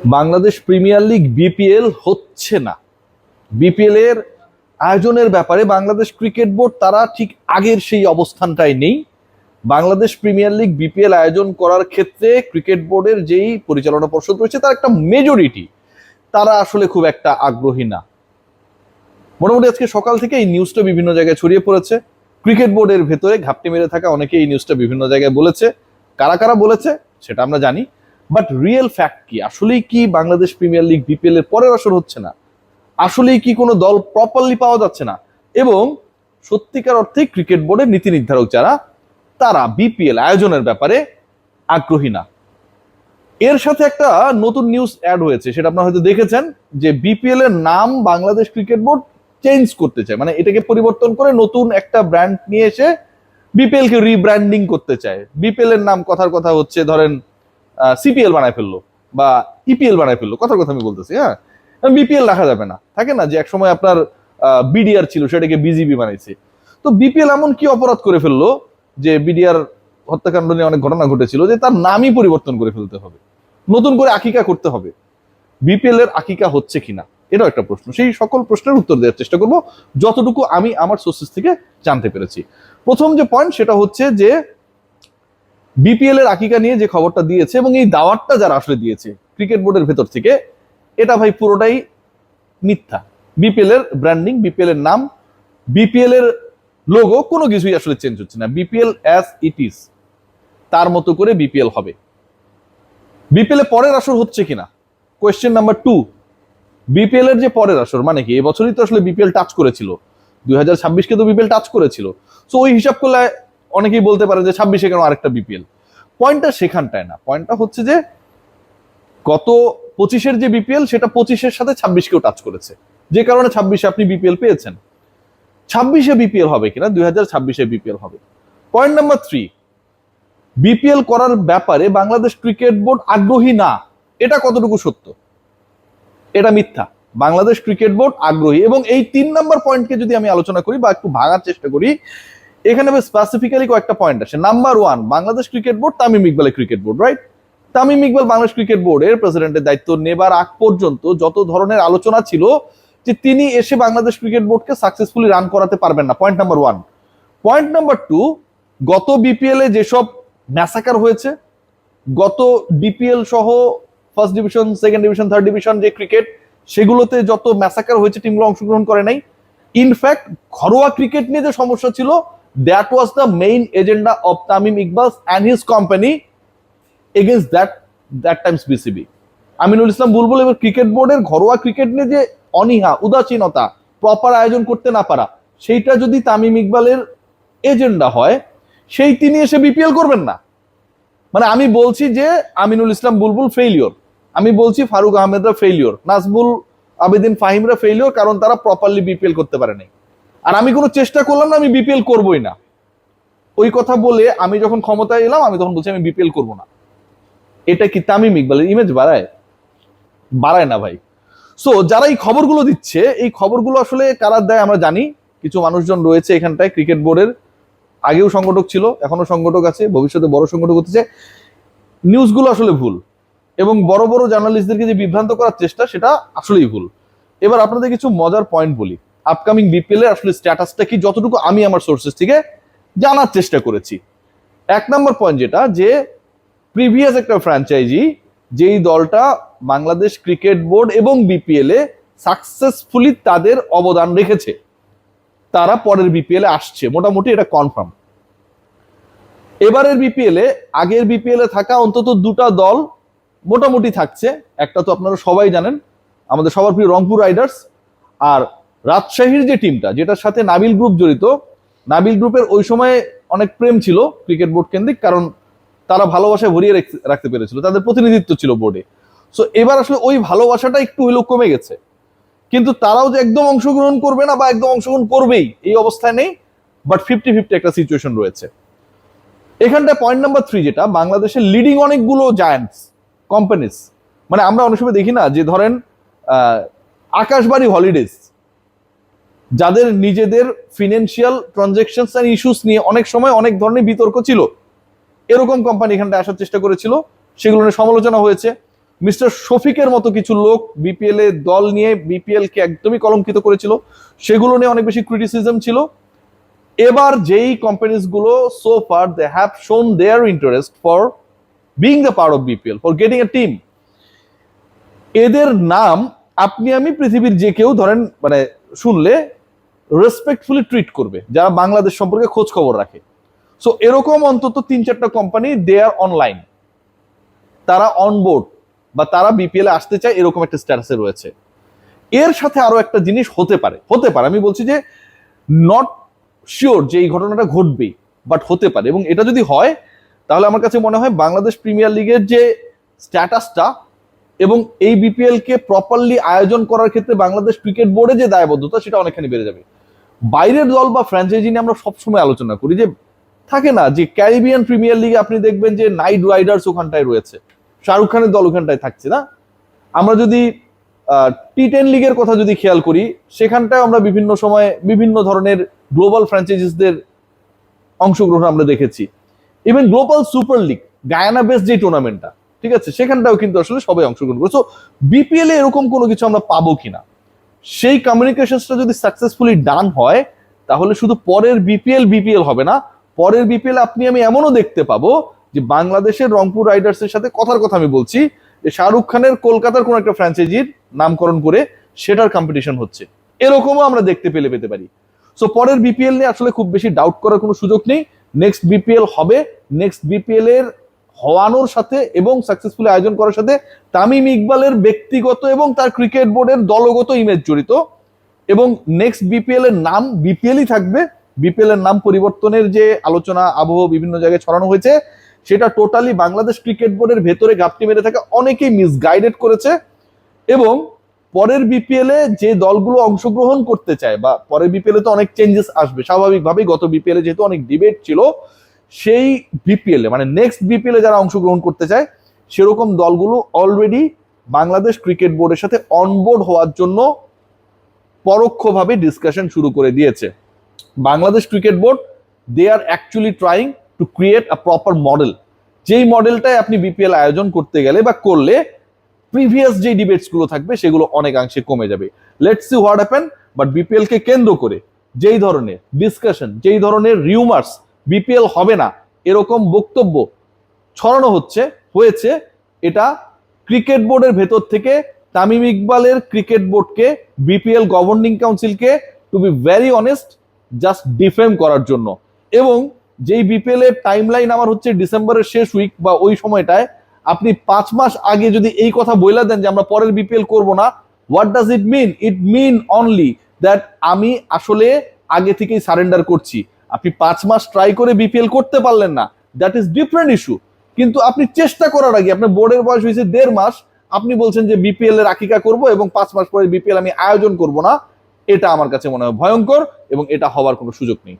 Bangladesh premier league BPL হচ্ছে না। BPL এর আয়োজনের ব্যাপারে বাংলাদেশ ক্রিকেট বোর্ড তারা ঠিক আগের সেই অবস্থানটাই নেই। বাংলাদেশ প্রিমিয়ার লিগ বিপিএল আয়োজন করার ক্ষেত্রে ক্রিকেট বোর্ডের যেই পরিচালনা পর্ষদ রয়েছে তার একটা মেজরিটি তারা আসলে খুব একটা আগ্রহী না। মোটামুটি আজকে সকাল থেকে এই নিউজটা বিভিন্ন জায়গায় ছড়িয়ে পড়েছে। ক্রিকেট বোর্ডের ভেতরে ঘাপটি মেরে থাকা অনেকে এই নিউজটা বিভিন্ন জায়গায় বলেছে। কারা কারা বলেছে সেটা আমরা জানি, বাট রিয়েল ফ্যাক্ট কি? আসলেই কি বাংলাদেশ প্রিমিয়ার লিগ বিপিএল এর পরের আসর হচ্ছে না? আসলেই কি কোনো দল প্রপারলি পাওয়া যাচ্ছে না? এবং সত্যিকার অর্থে ক্রিকেট বোর্ডের নীতি নির্ধারক যারা তারা বিপিএল আয়োজনের ব্যাপারে আগ্রহী না। এর সাথে একটা নতুন নিউজ অ্যাড হয়েছে, সেটা আপনারা হয়তো দেখেছেন, যে বিপিএল এর নাম বাংলাদেশ ক্রিকেট বোর্ড চেঞ্জ করতে চায়, মানে এটাকে পরিবর্তন করে নতুন একটা ব্র্যান্ড নিয়ে এসে বিপিএল কে রিব্র্যান্ডিং করতে চায়। বিপিএল এর নাম কথার কথা হচ্ছে ধরেন সিপিএল বানায় ফেললো বা ইপিএল বানায় ফেললো, কথার কথা আমি বলতেছি। হ্যাঁ, বিপিএল রাখা যাবে না, থাকে না যে একসময় আপনার বিডিআর ছিল সেটাকে বিজিবি বানাইছে। তো বিপিএল এমন কি অপরাধ করে ফেললো যে বিডিআর হত্যাকাণ্ড নিয়ে অনেক ঘটনা ঘটেছিল যে তার নামই পরিবর্তন করে ফেলতে হবে, নতুন করে আকিকা করতে হবে। বিপিএল এর আকিকা হচ্ছে কিনা এটাও একটা প্রশ্ন। সেই সকল প্রশ্নের উত্তর দেওয়ার চেষ্টা করব যতটুকু আমি আমার সোর্সেস থেকে জানতে পেরেছি। প্রথম যে পয়েন্ট সেটা হচ্ছে যে বিপিএল এর আকিকা নিয়ে যে খবরটা দিয়েছে এবং এই দাওয়াতটা যারা আসলে দিয়েছে ক্রিকেট বোর্ডের ভেতর থেকে, এটা ভাই পুরোটাই মিথ্যা। বিপিএল এর ব্র্যান্ডিং, বিপিএল এর নাম, বিপিএল এর লোগো কোনো কিছুই আসলে চেঞ্জ হচ্ছে না। বিপিএল অ্যাজ ইট ইজ, তার মতো করে বিপিএল হবে। বিপিএল এর পরের আসর হচ্ছে কিনা, কোয়েশ্চেন নাম্বার 2। বিপিএল এর যে পরের আসর মানে কি? এবছরই তো আসলে বিপিএল টাচ করেছিল, 2026-কে তো বিপিএল টাচ করেছিল। সো ওই হিসাব করলে অনেকেই বলতে পারে যে 26-এ কেন আরেকটা বিপিএল। পয়েন্টটা সেখানটায় না, পয়েন্টটা হচ্ছে যে গত 25-এর যে বিপিএল সেটা 25-এর সাথে 26-কেও টাচ করেছে, যে কারণে 26-এ আপনি বিপিএল পেয়েছেন। 26-এ বিপিএল হবে কিনা, 2026-এ বিপিএল হবে। পয়েন্ট নাম্বার 3, বিপিএল করার ব্যাপারে বাংলাদেশ ক্রিকেট বোর্ড আগ্রহী না, এটা কতটুকু সত্য? এটা মিথ্যা। বাংলাদেশ ক্রিকেট বোর্ড আগ্রহী। এবং এই 3 নাম্বার পয়েন্টকে যদি আমি আলোচনা করি বা একটু ভাঙার চেষ্টা করি, এখানে স্পেসিফিক্যালি কয়েকটা পয়েন্ট আসে। Number 1, Bangladesh cricket board Tamim ইকবালের cricket board, right? Tamim Iqbal Bangladesh cricket বোর্ডের প্রেসিডেন্টের দায়িত্ব নেবার আগ পর্যন্ত যত ধরনের আলোচনা ছিল যে তিনি এসে বাংলাদেশ ক্রিকেট বোর্ডকে সাকসেসফুলি রান করাতে পারবেন না, পয়েন্ট নাম্বার 1। পয়েন্ট নাম্বার 2, গত বিপিএল এ যেসব ম্যাসাকার হয়েছে, গত বিপিএল সহ first division, second division, third division যে ক্রিকেট, সেগুলোতে যত ম্যাসাকার হয়েছে টিমগুলো অংশগ্রহণ করে নাই। ইনফ্যাক্ট ঘরোয়া ক্রিকেট নিয়ে যে সমস্যা ছিল, that was the main agenda of Tamim Iqbal and his company against that times BCB. Aminul Islam Bulbul এবং ক্রিকেট বোর্ডের ঘরোয়া ক্রিকেট নিয়ে যে অনীহা, উদাসীনতা, প্রপার আয়োজন করতে না পারা, সেইটা যদি তামিম ইকবালের এজেন্ডা হয়, সেই তিনি এসে বিপিএল করবেন না। মানে আমি বলছি যে আমিনুল ইসলাম বুলবুল ফেইলিওর, আমি বলছি ফারুক আহমেদরা ফেইলিওর, নাজবুল আবেদিন ফাহিমরা ফেইলিওর, কারণ তারা প্রপারলি বিপিএল করতে পারে নাই। আর আমি কোনো চেষ্টা করলাম না, আমি বিপিএল করবই না, ওই কথা বলে আমি যখন ক্ষমতায় এলাম আমি তখন বলছি আমি বিপিএল করবো না। এটা কি তামিম ইকবালের ইমেজ বাড়ায়? বাড়ায় না ভাই। সো যারা এই খবরগুলো দিচ্ছে, এই খবরগুলো আসলে কারা দেয় আমরা জানি। কিছু মানুষজন রয়েছে এখানটায় ক্রিকেট বোর্ডের, আগেও সংগঠক ছিল, এখনো সংগঠক আছে, ভবিষ্যতে বড় সংগঠক হতে চায়। নিউজগুলো আসলে ভুল এবং বড় বড় জার্নালিস্টদেরকে যে বিভ্রান্ত করার চেষ্টা, সেটা আসলেই ভুল। এবার আপনাদের কিছু মজার পয়েন্ট বলি। আপকামিং বিপিএল এর আসলে স্ট্যাটাসটা কি, যতটুকু আমি আমার সোর্সেস থেকে জানার চেষ্টা করেছি। 1 নম্বর পয়েন্ট যেটা, যে প্রিভিয়াস একটা ফ্র্যাঞ্চাইজি যেই দলটা বাংলাদেশ ক্রিকেট বোর্ড এবং বিপিএল এ সাকসেসফুলি তাদের অবদান রেখেছে, তারা পরের বিপিএল এ আসছে, মোটামুটি এটা কনফার্ম। এবারের বিপিএল এ আগের বিপিএল এ থাকা অন্তত 2টা দল মোটামুটি থাকছে। একটা তো আপনারা সবাই জানেন, আমাদের সবার প্রিয় রংপুর রাইডার্স, আর রাজশাহীর যে টিমটা, যেটার সাথে নাবিল গ্রুপ জড়িত। নাবিল গ্রুপের ওই সময় অনেক প্রেম ছিল ক্রিকেট বোর্ড কেন্দ্রিক, কারণ তারা ভালোবাসায় ভরিয়ে রাখতে পেরেছিল, তাদের প্রতিনিধিত্ব ছিল বোর্ডে। সো এবার আসলে ওই ভালোবাসাটা একটু হলেও কমে গেছে, কিন্তু তারাও যে একদম অংশগ্রহণ করবে না বা একদম অংশগ্রহণ করবেই এই অবস্থায় নেই, বাট 50-50 একটা সিচুয়েশন রয়েছে। এখানটা পয়েন্ট নাম্বার 3 যেটা, বাংলাদেশের লিডিং অনেকগুলো জায়ান্টস কোম্পানিজ, মানে আমরা অনেক সময় দেখি না যে ধরেন আকাশবাড়ি হলিডেজ, যাদের নিজেদের ফিনান্সিয়াল ট্রানজাকশনস এন্ড ইস্যুস নিয়ে অনেক সময় অনেক ধরনের বিতর্ক ছিল, এরকম কোম্পানি এখানটা আসার চেষ্টা করেছিল, সেগুলো নিয়ে সমালোচনা হয়েছে। মিস্টার শফিকের মতো কিছু লোক বিপিএল এ দল নিয়ে বিপিএল কে একদমই কলঙ্কিত করেছিল, সেগুলো নিয়ে অনেক বেশি ক্রিটিসিজম ছিল। এবার যেই কোম্পানিজ গুলো so far they have shown their interest for being the part of BPL, for getting a team, এদের নাম আপনি আমি পৃথিবীর যে কেউ ধরেন মানে শুনলে রেসপেক্টফুলি ট্রিট করবে, যারা বাংলাদেশ সম্পর্কে খোঁজ খবর রাখে। সো এরকম অন্তত 3-4টা কোম্পানি দে আর অনলাইন, তারা অনবোর্ড বা তারা বিপিএল এ আসতে চায়, এরকম একটা স্ট্যাটাসে রয়েছে। এর সাথে আরো একটা জিনিস হতে পারে, আমি বলছি যে নট শিওর যে এই ঘটনাটা ঘটবেই, বাট হতে পারে। এবং এটা যদি হয় তাহলে আমার কাছে মনে হয় বাংলাদেশ প্রিমিয়ার লিগের যে স্ট্যাটাসটা এবং এই বিপিএল কে প্রপারলি আয়োজন করার ক্ষেত্রে বাংলাদেশ ক্রিকেট বোর্ডে যে দায়বদ্ধতা, সেটা অনেকখানি বেড়ে যাবে। বাইরের দল বা ফ্র্যাঞ্চাইজি নিয়ে আমরা সবসময় আলোচনা করি, যে থাকে না যে ক্যারিবিয়ান প্রিমিয়ার লিগে আপনি দেখবেন যে নাইট রাইডার্স ওখানটায় রয়েছে, শাহরুখ খানের দল ওখানটায় থাকছে না। আমরা যদি টি10 লিগের কথা যদি খেয়াল করি, সেখানটায় আমরা বিভিন্ন সময় বিভিন্ন ধরনের গ্লোবাল ফ্র্যাঞ্চাইজিসদের অংশগ্রহণ আমরা দেখেছি। Even global super league Guyana base যে টুর্নামেন্টটা, ঠিক আছে, সেখানটাও কিন্তু আসলে সবাই অংশগ্রহণ করে। সো বিপিএল এ এরকম কোনো কিছু আমরা পাবো কিনা, সেই কমিউনিকেশনসটা যদি সাকসেসফুলি ডান হয়, তাহলে শুধু পরের বিপিএল হবে না, পরের বিপিএল আপনি আমি এমনও দেখতে পাবো যে বাংলাদেশের রংপুর রাইডার্সের সাথে কথার কথা আমি বলছি, যে শাহরুখ খানের কলকাতার কোন একটা ফ্র্যাঞ্চাইজির নামকরণ করে সেটার কম্পিটিশন হচ্ছে, এরকমও আমরা দেখতে পেতে পারি। সো পরের বিপিএল নিয়ে আসলে খুব বেশি ডাউট করার কোনো সুযোগ নেই। নেক্সট বিপিএল হবে, নেক্সট বিপিএল এর হওয়ানোর সাথে এবং সাকসেসফুলি আয়োজন করার সাথে তামিম ইকবালের ব্যক্তিগত এবং তার ক্রিকেট বোর্ডের দলগত ইমেজ জড়িত। এবং নেক্সট বিপিএল এর নাম বিপিএলই থাকবে। বিপিএল এর নাম পরিবর্তনের যে আলোচনা আবহ বিভিন্ন জায়গায় ছড়ানো হয়েছে, সেটা টোটালি বাংলাদেশ ক্রিকেট বোর্ডের ভেতরে ঘাপটি মেরে থাকা অনেকেই মিসগাইডেড করেছে। এবং পরের বিপিএল এ যে দলগুলো অংশগ্রহণ করতে চায়, বা পরের বিপিএল এ তো অনেক চেঞ্জেস আসবে স্বাভাবিকভাবেই, গত বিপিএল এ যেহেতু অনেক ডিবেট ছিল, সেই বিপিএল এ মানে নেক্সট বিপিএল এ যারা অংশগ্রহণ করতে চায়, সেরকম দলগুলো অলরেডি বাংলাদেশ ক্রিকেট বোর্ডের সাথে অনবোর্ড হওয়ার জন্য পরোক্ষভাবে ডিসকাশন শুরু করে দিয়েছে। Bangladesh cricket board they are actually trying to create a proper model, যেই মডেলটায় আপনি বিপিএল আয়োজন করতে গেলে বা করলে প্রিভিয়াস যে ডিবেটস গুলো থাকবে সেগুলো অনেকাংশে কমে যাবে। Let's see what happen. But BPL কে কেন্দ্র করে যেই ধরনের ডিসকাশন, যেই ধরনের রিউমার্স বিপিএল হবে না এরকম বক্তব্য ছড়ানো হয়েছে, এটা ক্রিকেট বোর্ডের ভেতর থেকে তামিম ইকবালের ক্রিকেট বোর্ডকে, বিপিএল গভর্নিং কাউন্সিলকে, to be very honest, just defame করার জন্য। এবং যেই বিপিএল এর টাইমলাইন আমার হচ্ছে ডিসেম্বরের শেষ উইক বা ওই সময়টায়, আপনি 5 মাস আগে যদি এই কথা বইলা দেন যে আমরা পরের বিপিএল করব না, what does it mean? It mean only that আমি আসলে আগে থেকেই সারেন্ডার করছি। আপনি 5 মাস ট্রাই করে বিপিএল করতে পারলেন না, দ্যাট ইজ ডিফারেন্ট ইস্যু। কিন্তু আপনি চেষ্টা করার আগে, আপনার বোর্ডের বয়স হয়েছে 1.5 মাস, আপনি বলছেন যে বিপিএল এর আকিকা করব এবং 5 মাস পরে বিপিএল আমি আয়োজন করব না, এটা আমার কাছে মনে হয় ভয়ঙ্কর এবং এটা হওয়ার কোনো সুযোগ নেই।